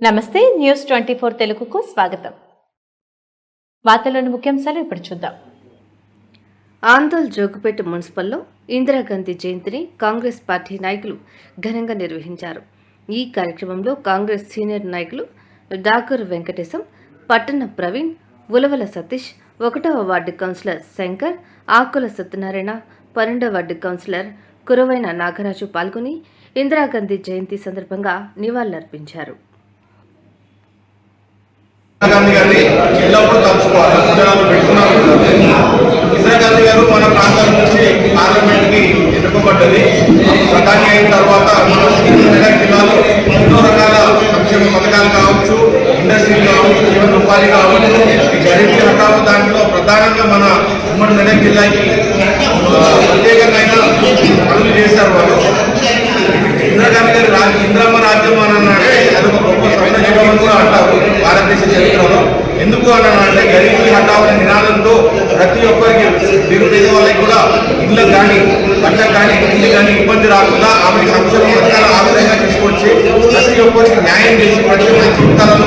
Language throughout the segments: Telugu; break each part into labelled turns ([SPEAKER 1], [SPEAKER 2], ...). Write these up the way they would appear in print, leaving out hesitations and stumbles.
[SPEAKER 1] నమస్తే న్యూస్ 24 తెలుగుకు స్వాగతం. వార్తల్లోని ముఖ్యాంశాలు ఇప్పుడు చూద్దాం.
[SPEAKER 2] ఆందోళ్ జోగుపేట మున్సిపల్లో ఇందిరాగాంధీ జయంతిని కాంగ్రెస్ పార్టీ నాయకులు ఘనంగా నిర్వహించారు. ఈ కార్యక్రమంలో కాంగ్రెస్ సీనియర్ నాయకులు డాకూర్ వెంకటేశం, పట్టణ ప్రవీణ్, ఉలవల సతీష్, 1వ వార్డు కౌన్సిలర్ శంకర్, ఆకుల సత్యనారాయణ, 12వ వార్డు కౌన్సిలర్ కురవైన నాగరాజు పాల్గొని ఇందిరాగాంధీ జయంతి సందర్భంగా నివాళులర్పించారు.
[SPEAKER 3] ఇందిరాగాంధీ గారిని ఎల్లప్పుడూ తలుచుకోవాలి. ఇందిరాగాంధీ గారు మన ప్రాంతం నుంచి పార్లమెంట్ కి ఎన్నుకోబడ్డది. ప్రధాని అయిన తర్వాత మెదక్ జిల్లాలో ఎన్నో రకాల సంక్షేమ పథకాలు కావచ్చు, ఇండస్ట్రీలు కావచ్చు, జీవన ఉపాధి కావచ్చు, ఈ గరీబీ హఠావో దాంట్లో ప్రధానంగా మన ఉమ్మడి మెదక్ జిల్లాకి ప్రత్యేకమైన పనులు చేశారు వాళ్ళు. ఇందిరాగాంధీ గారి ఇంద్రమ్మ రాజ్యం అని అన్నాడే అది ఒక గొప్ప స్వప్న కూడా అంటారు భారతదేశ చరిత్రలో. ఎందుకు అంటే గరీబీ హఠావో అనే నినాదంతో ప్రతి ఒక్కరికి నిరుపేద వాళ్ళకి కూడా ఇళ్ళకు కానీ పంటకు కానీ ఇంటి కానీ ఇబ్బంది రాకుండా ఆమె సంక్షేమ పథకాలు ఆదాయంగా తీసుకొచ్చి ప్రతి ఒక్కరికి న్యాయం చేసి ప్రతి ఒక్కరి జీవితాలలో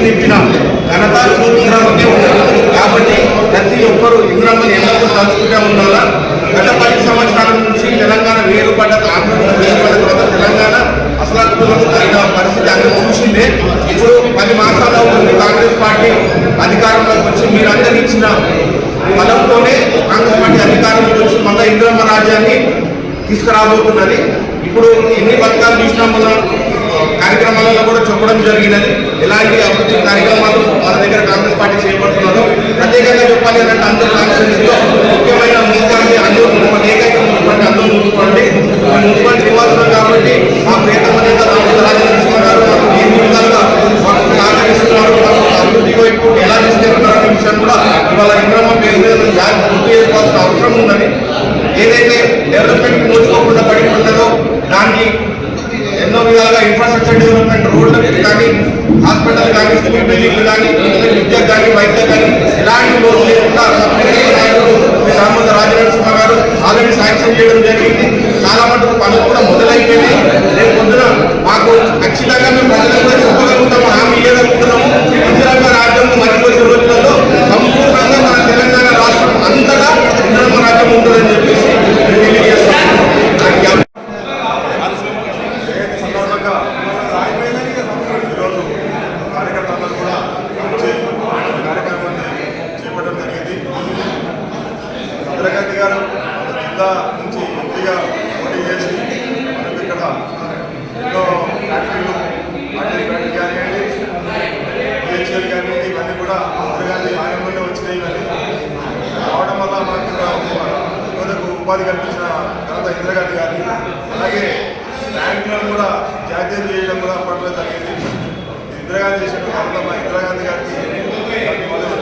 [SPEAKER 3] నింపిన ఘనత ఇంద్రమ్మకే ఉంటుంది. కాబట్టి ప్రతి ఒక్కరు ఇంద్రమ్మని ఎల్లప్పుడూ తలుచుకుంటూ ఉండాలా. గత 10 సంవత్సరాల నుంచి తెలంగాణ వేరుపడ్డ ఆంధ్రప్రదేశ్ వేరుపడ్డ తర్వాత తెలంగాణ అసలు అయిన పరిస్థితి అందరూ చూసిందే. ఇప్పుడు 10 మాసాల్లో ఉంది కాంగ్రెస్ పార్టీ అధికారంలోకి వచ్చి మీరందరూ ఇచ్చిన బలంతోనే కాంగ్రెస్ పార్టీ అధికారంలోకి వచ్చి మళ్ళీ ఇంద్రమ్మ రాజ్యాన్ని తీసుకురాబోతున్నది. ఇప్పుడు ఎన్ని పథకాలు చూసినా మన కార్యక్రమాలలో కూడా చెప్పడం జరిగినది. ఎలాంటి అభివృద్ధి కార్యక్రమాలు మన దగ్గర కాంగ్రెస్ పార్టీ చేపడుతున్నారు. ప్రత్యేకంగా చెప్పాలి అంటే అందరూ కాంగ్రెస్ లో ముఖ్యమైన మున్సిపాలిటీ అందరూ ఏకైక మున్సిపాలిటీ అందరూ మున్సిపాలిటీ మున్సిపాలిటీ నివాసులు కాబట్టి మా ప్రియతమ నేత రాజనరసింహ గారు ఏ విధాలుగా సహకరిస్తున్నారు, అభివృద్ధి వైపు ఎలా తీసుకెళ్తున్నారు విషయం కూడా ఇవాళ ఇంద్రమ్మ పేరు మీద గుర్తు చేసుకోవాల్సిన అవసరం ఉందని. ఏదైతే డెవలప్మెంట్ నోచుకోకుండా పడిపోతుందో దానికి ఎన్నో విధాలుగా ఇన్ఫ్రాస్ట్రక్చర్ డెవలప్మెంట్ రోడ్లు కానీ, హాస్పిటల్ కానీ, స్కూల్ బిల్డింగ్లు కానీ, విద్య కానీ, వైద్యం కానీ ఎలాంటి లోటు లేకుండా రామోద రాజనరసింహ గారు ఆల్రెడీ శాంక్షన్ చేయడం జరిగింది. చాలా మటుకు పనులు కూడా మొదలైపోయినాయి. రేపు పొద్దున మాకు ఖచ్చితంగా మేము ప్రజలకు కూడా చెప్పగలుగుతాము, హామీ ఇవ్వగలుగుతున్నాము. ఇందిరమ్మ రాజ్యం మరికొద్ది రోజులలో సంపూర్ణంగా మన తెలంగాణ రాష్ట్రం అంతటా ఇందిరమ్మ రాజ్యం ఉంటుందని చెప్పేసి తెలియజేస్తున్నాము.
[SPEAKER 4] ఈరోజు కార్యకర్తలు కూడా వచ్చి కార్యక్రమాన్ని చేపట్టడం జరిగింది. ఇందిరాగాంధీ గారు జిల్లా నుంచి ఎంపీగా పోటీ చేసి మనకు ఇక్కడ ఎన్నో ఫ్యాక్టరీలు ఫ్యాక్టరీ కానివ్వండి, పిహెచ్ఎల్ కానివ్వండి, ఇవన్నీ కూడా ఇందిరాగాంధీ ఆయంలోనే వచ్చినాయి. ఇవన్నీ రావడం వల్ల మనకు యువతకు ఉపాధి కల్పించిన ఘనత ఇందిరాగాంధీ గారిని. అలాగే బ్యాంకులను కూడా జాతీయం చేయడం కూడా అప్పట్లో జరిగింది. ఇందిరాగాంధీ చేసిన ఇందిరాగాంధీ గారికి